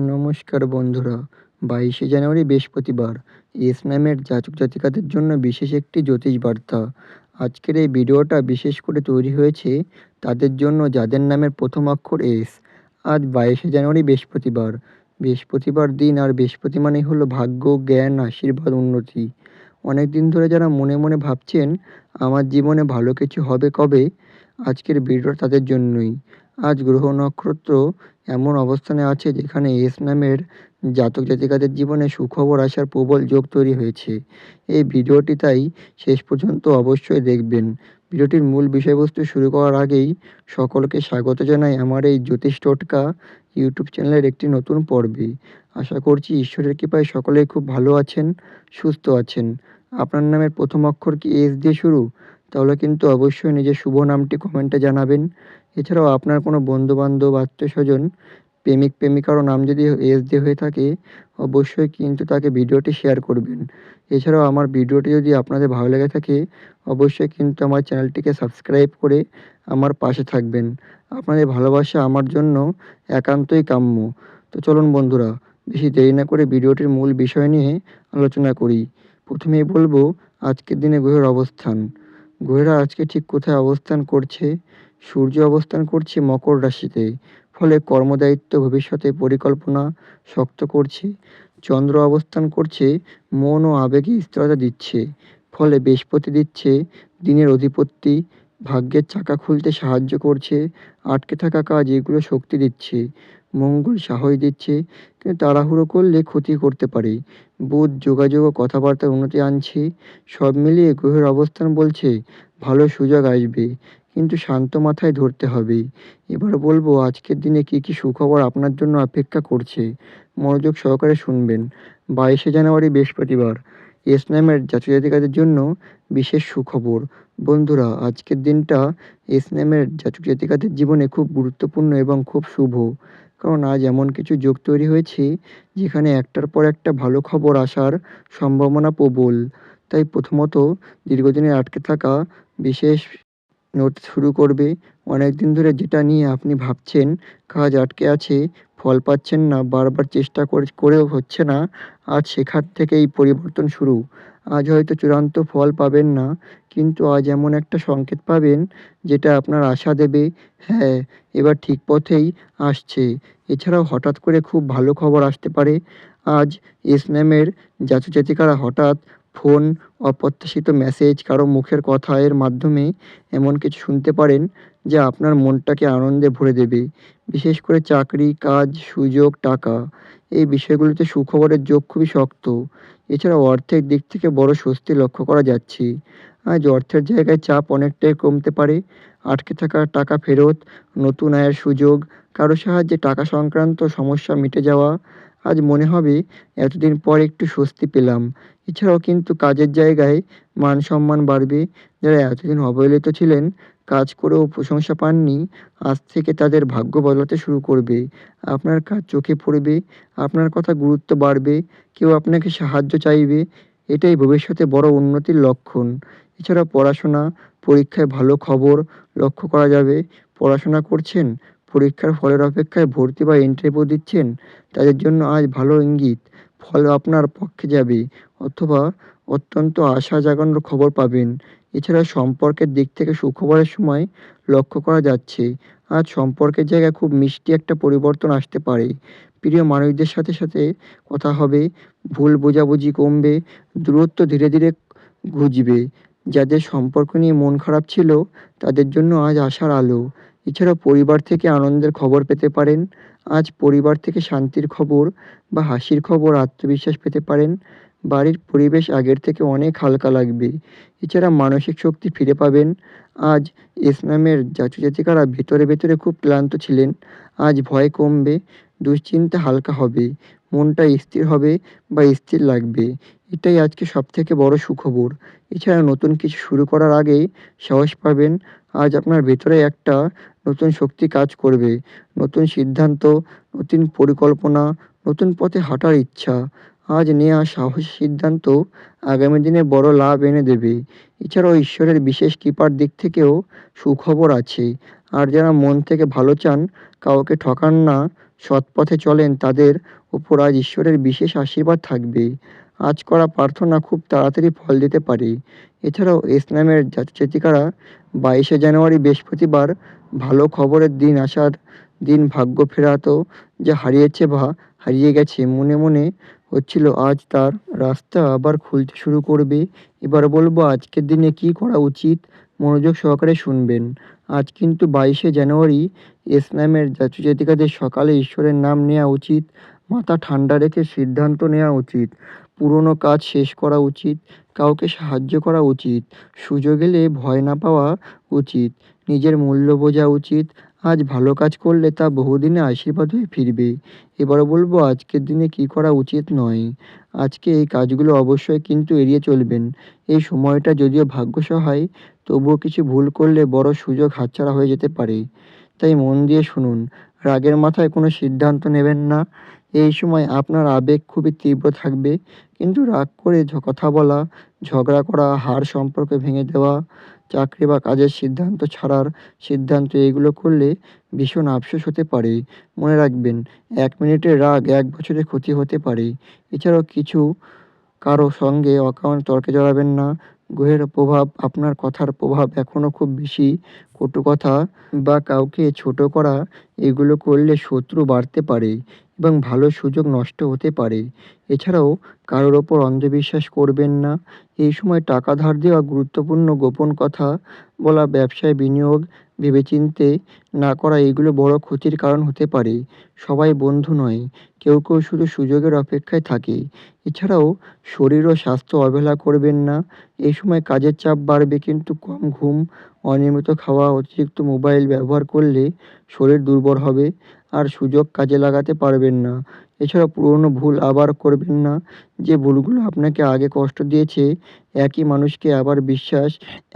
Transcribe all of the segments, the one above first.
নমস্কার বন্ধুরা, 22শে জানুয়ারি বৃহস্পতিবার। এস নামের জাতক জাতিকাদের জন্য বিশেষ একটি জ্যোতিষ বার্তা। আজকের এই ভিডিওটা বিশেষ করে তৈরি হয়েছে তাদের জন্য যাদের নামের প্রথম অক্ষর এস। আজ 22শে জানুয়ারি বৃহস্পতিবার। বৃহস্পতিবার দিন আর বৃহস্পতি মানেই হলো ভাগ্য, জ্ঞান, আশীর্বাদ, উন্নতি। অনেক দিন ধরে যারা মনে মনে ভাবছেন আমার জীবনে ভালো কিছু হবে কবে, আজকের ভিডিওটা তাদের জন্যই। আজ গ্রহ নক্ষত্র এমন অবস্থানে আছে যেখানে এস নামের জাতক জাতিকাদের জীবনে সুখবর আসার প্রবল যোগ তৈরি হয়েছে। এই ভিডিওটি তাই শেষ পর্যন্ত অবশ্যই দেখবেন। ভিডিওটির মূল বিষয়বস্তু শুরু করার আগেই সকলকে স্বাগত জানাই আমার এই জ্যোতিষ টোটকা ইউটিউব চ্যানেলের একটি নতুন পর্বে। আশা করছি ঈশ্বরের কৃপায় সকলেই খুব ভালো আছেন, সুস্থ আছেন। আপনার নামের প্রথম অক্ষর কি এস দিয়ে শুরু? তাহলে কিন্তু অবশ্যই নিজের শুভ নামটি কমেন্টে জানাবেন। এছাড়াও আপনার কোনো বন্ধুবান্ধব, আত্মীয়স্বজন, প্রেমিক প্রেমিকারও নাম যদি এস দিয়ে হয়ে থাকে, অবশ্যই কিন্তু তাকে ভিডিওটি শেয়ার করবেন। এছাড়াও আমার ভিডিওটি যদি আপনাদের ভালো লেগে থাকে, অবশ্যই কিন্তু আমার চ্যানেলটিকে সাবস্ক্রাইব করে আমার পাশে থাকবেন। আপনাদের ভালোবাসা আমার জন্য একান্তই কাম্য। তো চলুন বন্ধুরা, বেশি দেরি না করে ভিডিওটির মূল বিষয় নিয়ে আলোচনা করি। প্রথমেই বলবো আজকের দিনে গ্রহের অবস্থান। গ্রহেরা আজকে ঠিক কোথায় অবস্থান করছে? সূর্য অবস্থান করছে মকর রাশিতে, ফলে কর্মদায়িত্ব, ভবিষ্যতে পরিকল্পনা শক্ত করছে। চন্দ্র অবস্থান করছে মন ও আবেগে স্থিরতা দিচ্ছে, ফলে বৃহস্পতি দিচ্ছে দিনের অধিপতি, ভাগ্যের চাকা খুলতে সাহায্য করছে। আটকে থাকা কাজ এগুলো শক্তি দিচ্ছে। মঙ্গল সাহস দিচ্ছে, কিন্তু তাড়াহুড়ো করলে ক্ষতি করতে পারে। বুধ যোগাযোগ ও কথাবার্তার উন্নতি আনছে। সব মিলিয়ে গ্রহের অবস্থান বলছে ভালো সুযোগ আসবে, কিন্তু শান্ত মাথায় ধরতে হবে। এবার বলবো আজকের দিনে কি কি সুখবর আপনার জন্য অপেক্ষা করছে। মনোযোগ সহকারে শুনবেন। 22শে জানুয়ারি বৃহস্পতিবার। এস নামের জাতক জাতিকাদের জন্য বিশেষ সুখবর। বন্ধুরা, আজকের দিনটা এস নামের জাতক জাতিকাদের জীবনে খুব গুরুত্বপূর্ণ এবং খুব শুভ। কারণ আজ এমন কিছু যোগ তৈরি হয়েছে যেখানে একটার পর একটা ভালো খবর আসার সম্ভাবনা প্রবল। তাই প্রথমত দীর্ঘদিনের আটকে থাকা বিশেষ নোট শুরু করবে। অনেকদিন ধরে যেটা নিয়ে আপনি ভাবছেন, কাজ আটকে আছে, ফল পাচ্ছেন না, বারবার চেষ্টা করেও হচ্ছে না, আজ সেখান থেকেই পরিবর্তন শুরু। আজ হয়তো চূড়ান্ত ফল পাবেন না, কিন্তু আজ এমন একটা সংকেত পাবেন যেটা আপনার আশা দেবে, হ্যাঁ, এবার ঠিক পথেই আসছে। এছাড়াও হঠাৎ করে খুব ভালো খবর আসতে পারে। আজ এস নামের জাতক জাতিকারা হঠাৎ ফোন, অপ্রত্যাশিত মেসেজ, কারো মুখের কথা এর মাধ্যমে এমন কিছু শুনতে পারেন যা আপনার মনটাকে আনন্দে ভরে দেবে। বিশেষ করে চাকরি, কাজ, সুযোগ, টাকা, এই বিষয়গুলোতে সুখবরের যোগ খুবই শক্ত। এছাড়াও অর্থের দিক থেকে বড় স্বস্তি লক্ষ্য করা যাচ্ছে। আজ অর্থের জায়গায় চাপ অনেকটাই কমতে পারে। আটকে থাকা টাকা ফেরত, নতুন আয়ের সুযোগ, কারো সাহায্যে টাকা সংক্রান্ত সমস্যা মিটে যাওয়া। আজ মনে হবে এতদিন পর একটু স্বস্তি পেলাম। এছাড়াও কিন্তু কাজের জায়গায় মান সম্মান বাড়বে। যারা এতদিন অবহেলিত ছিলেন, কাজ করেও প্রশংসা পাননি, আজ থেকে তাদের ভাগ্য বদলাতে শুরু করবে। আপনার কাজ চোখে পড়বে, আপনার কথা গুরুত্ব বাড়বে, কেউ আপনাকে সাহায্য চাইবে। এটাই ভবিষ্যতে বড় উন্নতির লক্ষণ। এছাড়া পড়াশোনা, পরীক্ষায় ভালো খবর লক্ষ্য করা যাবে। পড়াশোনা করছেন, পরীক্ষার ফলের অপেক্ষায় ভর্তি বা ইন্টারভিউ দিচ্ছেন, তাদের জন্য আজ ভালো ইঙ্গিত। ফল আপনার পক্ষে যাবে, অথবা অত্যন্ত আশা জাগানোর খবর পাবেন। এছাড়া সম্পর্কের দিক থেকে সুখবরের সময় লক্ষ্য করা যাচ্ছে। আজ সম্পর্কের জায়গায় খুব মিষ্টি একটা পরিবর্তন আসতে পারে। প্রিয় মানুষদের সাথে সাথে কথা হবে, ভুল বোঝাবুঝি কমবে, দূরত্ব ধীরে ধীরে ঘুচবে। যাদের সম্পর্ক নিয়ে মন খারাপ ছিল, তাদের জন্য আজ আশার আলো। এছাড়াও পরিবার থেকে আনন্দের খবর পেতে পারেন। আজ পরিবার থেকে শান্তির খবর বা হাসির খবর, আত্মবিশ্বাস পেতে পারেন। বাড়ির পরিবেশ আগের থেকে অনেক হালকা লাগবে। এছাড়া মানসিক শক্তি ফিরে পাবেন। আজ এস নামের জাতক জাতিকারা ভেতরে ভেতরে খুব ক্লান্ত ছিলেন, আজ ভয় কমবে, দুশ্চিন্তা হালকা হবে, মনটা স্থির হবে বা স্থির লাগবে। এটাই আজকে সবথেকে বড় সুখবর। এছাড়া নতুন কিছু শুরু করার আগেই সাহস পাবেন। আজ আপনার ভেতরে একটা নতুন শক্তি কাজ করবে। নতুন সিদ্ধান্ত, নতুন পরিকল্পনা, নতুন পথে হাঁটার ইচ্ছা। আজ নেওয়া সাহসী সিদ্ধান্ত আগামী দিনে বড় লাভ এনে দেবে। এছাড়াও ঈশ্বরের বিশেষ কৃপার দিক থেকেও সুখবর আছে। আর যারা মন থেকে ভালো চান, কাউকে ঠকান না, সৎ পথে চলেন তাদের উপর আজ ঈশ্বরের বিশেষ আশীর্বাদ থাকবে। আজ করা প্রার্থনা খুব তাড়াতাড়ি ফল দিতে পারে। এছাড়াও ইসলামের জাতিকারা 22শে জানুয়ারি বৃহস্পতিবার ভালো খবরের দিন আসার দিন ভাগ্য ফেরাতো যা হারিয়েছে বা হারিয়ে গেছে মনে মনে হচ্ছিল আজ তার রাস্তা আবার খুলতে শুরু করবে। এবার বলবো আজকের দিনে কি করা উচিত, মনোযোগ সহকারে শুনবেন। আজ কিন্তু 22শে জানুয়ারি ইসলামের জাতিকাদের সকালে ঈশ্বরের নাম নেওয়া উচিত, মাথা ঠান্ডা রেখে সিদ্ধান্ত নেওয়া উচিত, পুরনো কাজ শেষ করা উচিত, কাউকে সাহায্য করা উচিত, সুযোগ এলে ভয় না পাওয়া উচিত, নিজের মূল্য বোঝা উচিত। আজ ভালো কাজ করলে তা বহুদিনে আশীর্বাদ হয়ে ফিরবে। এবার বলবো আজকের দিনে কি করা উচিত নয়। আজকে এই কাজগুলো অবশ্যই কিন্তু এড়িয়ে চলবেন। এই সময়টা যদিও ভাগ্য সহায়, তবুও কিছু ভুল করলে বড় সুযোগ হাতছাড়া হয়ে যেতে পারে। তাই মন দিয়ে শুনুন, রাগের মাথায় কোনো সিদ্ধান্ত নেবেন না। এই সময় আপনার আবেগ খুবই তীব্র থাকবে, কিন্তু রাগ করে কথা বলা, ঝগড়া করা, সম্পর্ক ভেঙে দেওয়া, চাকরি বা কাজের সিদ্ধান্ত ছাড়ার সিদ্ধান্ত এগুলো করলে ভীষণ আফসোস হতে পারে। মনে রাখবেন, ১ মিনিটের রাগ ১ বছরের ক্ষতি হতে পারে। এছাড়াও কিছু কারো সঙ্গে অকারণে তর্কে জড়াবেন না। গ্রহের প্রভাব, আপনার কথার প্রভাব এখনও খুব বেশি। কটু কথা বা কাউকে ছোট করা এগুলো করলে শত্রু বাড়তে পারে এবং ভালো সুযোগ নষ্ট হতে পারে। এছাড়াও কারোর ওপর অন্ধবিশ্বাস করবেন না। এই সময় টাকা ধার দেওয়া, গুরুত্বপূর্ণ গোপন কথা বলা, ব্যবসায় বিনিয়োগ ভেবেচিন্তে না করা এগুলো বড় ক্ষতির কারণ হতে পারে। সবাই বন্ধু নয়, কেউ কেউ শুধু সুযোগের অপেক্ষায় থাকে। এছাড়াও শরীর ও স্বাস্থ্য অবহেলা করবেন না। এই সময় কাজের চাপ বাড়বে, কিন্তু কম ঘুম, অনিয়মিত খাওয়া, অতিরিক্ত মোবাইল ব্যবহার করলে শরীর দুর্বল হবে আর সুযোগ কাজে লাগাতে পারবেন না। এছাড়া পুরনো ভুল আবার করবেন না। যে ভুলগুলো আপনাকে আগে কষ্ট দিয়েছে, একই মানুষকে আবার বিশ্বাস,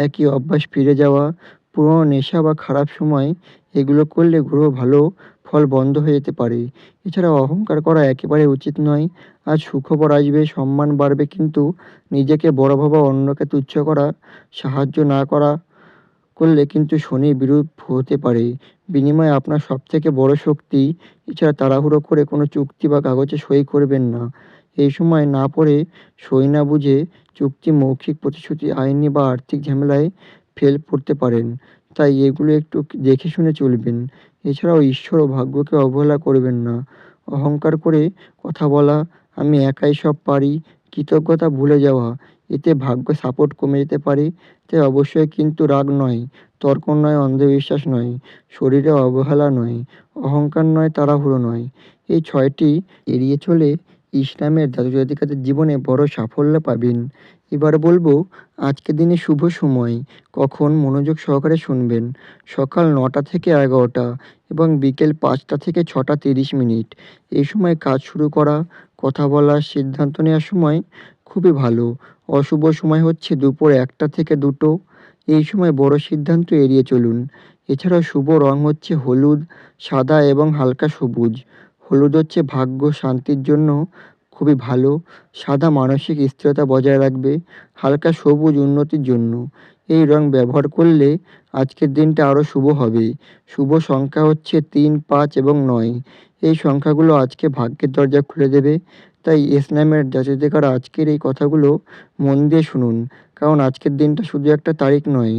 একই অভ্যাস ফিরে যাওয়া, পুরনো নেশা বা খারাপ সময় এগুলো করলে গ্রহ ভালো ফল বন্ধ হয়ে যেতে পারে। এছাড়াও অহংকার করা একেবারে উচিত নয়। আজ সুখবর আসবে, সম্মান বাড়বে, কিন্তু নিজেকে বড় ভাবা, অন্যকে তুচ্ছ করা, সাহায্য না করা করলে কিন্তু শনি বিরূপ হতে পারে। বিনিময়ে আপনার সবথেকে বড় শক্তি। এছাড়া তাড়াহুড়ো করে কোনো চুক্তি বা কাগজে সই করবেন না। এই সময় না পড়ে, সই না বুঝে চুক্তি, মৌখিক প্রতিশ্রুতি আইনি বা আর্থিক ঝামেলায় পড়তে পারেন। তাই এগুলো একটু দেখে শুনে চলবেন। এছাড়াও ঈশ্বর ও ভাগ্যকে অবহেলা করবেন না। অহংকার করে কথা বলা, আমি একাই সব পারি, কৃতজ্ঞতা ভুলে যাওয়া, এতে ভাগ্য সাপোর্ট কমে যেতে পারে। তাই অবশ্যই কিন্তু রাগ নয়, তর্ক নয়, অন্ধবিশ্বাস নয়, শরীরে অবহেলা নয়, অহংকার নয়, তাড়াহুড়ো নয়। এই ৬টি এড়িয়ে চলে ইসলামের জাতিকাদের জীবনে বড় সাফল্য পাবেন। এবার বলবো আজকের দিনে শুভ সময় কখন, মনোযোগ সহকারে শুনবেন। সকাল ৯টা থেকে ১১টা এবং বিকেল ৫টা থেকে ৬টা ৩০ মিনিট। এই সময় কাজ শুরু করা, কথা বলা, সিদ্ধান্ত নেওয়ার সময় খুবই ভালো। অশুভ সময় হচ্ছে দুপুর ১টা থেকে ২টো। এই সময় বড় সিদ্ধান্ত এড়িয়ে চলুন। এছাড়াও শুভ রং হচ্ছে হলুদ, সাদা এবং হালকা সবুজ। হলুদ হচ্ছে ভাগ্য, শান্তির জন্য খুবই ভালো। সাদা মানসিক স্থিরতা বজায় রাখবে। হালকা সবুজ উন্নতির জন্য। এই রং ব্যবহার করলে আজকের দিনটা আরও শুভ হবে। শুভ সংখ্যা হচ্ছে ৩, ৫ এবং ৯। এই সংখ্যাগুলো আজকে ভাগ্যের দরজা খুলে দেবে। তাই ইসলামের জাতিকারা আজকের এই কথাগুলো মন দিয়ে শুনুন। কারণ আজকের দিনটা শুধু একটা তারিখ নয়,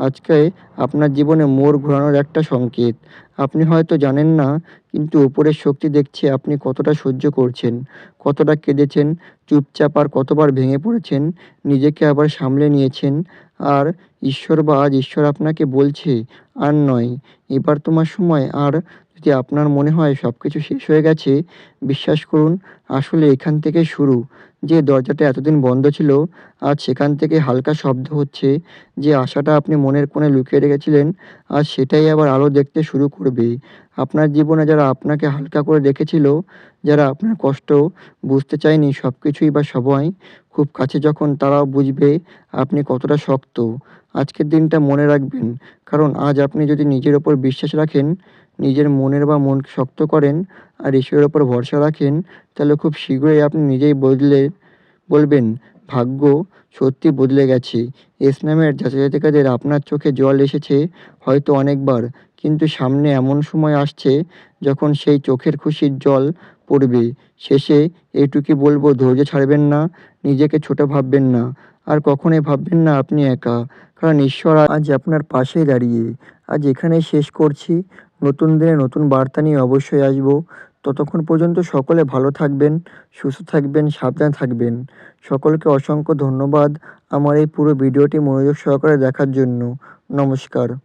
আজকে আপনার জীবনে মোড় ঘোরানোর একটা সংকেত। আপনি হয়তো জানেন না, কিন্তু উপরের শক্তি দেখছে আপনি কতটা সহ্য করছেন, কতটা কেঁদেছেন, চুপচাপ আর কতবার ভেঙে পড়েছেন, নিজেকে আবার সামলে নিয়েছেন। আর আজ ঈশ্বর আপনাকে বলছে, আর নয়, এবার তোমার সময়। আর যদি আপনার মনে হয় সবকিছু শেষ হয়ে গেছে, বিশ্বাস করুন, আসলে এখান থেকেই শুরু। যে দরজাটা এতদিন বন্ধ ছিল, আজ সেখান থেকে হালকা শব্দ হচ্ছে। যে আশাটা আপনি মনের কোণে লুকিয়ে রেখেছিলেন, আজ সেটাই আবার আলো দেখতে শুরু করবে। আপনার জীবনে যারা আপনাকে হালকা করে রেখেছিল, যারা আপনার কষ্ট বুঝতে চায়নি, সবকিছুই বা সবাই খুব কাছে যখন তারাও বুঝবে আপনি কতটা শক্ত। আজকের দিনটা মনে রাখবেন, কারণ আজ আপনি যদি নিজের ওপর বিশ্বাস রাখেন, নিজের মনকে শক্ত করেন আর ঈশ্বরের ওপর ভরসা রাখেন, তাহলে খুব শীঘ্রই আপনি নিজেই বলবেন, ভাগ্য সত্যি বদলে গেছে। ইসলামের জাতিকাদের আপনার চোখে জল এসেছে হয়তো অনেকবার, কিন্তু সামনে এমন সময় আসছে যখন সেই চোখের খুশির জল পড়বে। শেষে এইটুকুই বলব, ধৈর্য ছাড়বেন না, নিজেকে ছোট ভাববেন না, আর কখনোই ভাববেন না আপনি একা। কারণ ঈশ্বর আজ আপনার পাশেই দাঁড়িয়ে। আজ এখানেই শেষ করছি। নতুন দিনে নতুন বার্তা নিয়ে অবশ্যই আসবো। ততক্ষণ পর্যন্ত সকলে ভালো থাকবেন, সুস্থ থাকবেন, সাবধানে থাকবেন। সকলকে অসংখ্য ধন্যবাদ আমার এই পুরো ভিডিওটি মনোযোগ সহকারে দেখার জন্য। নমস্কার।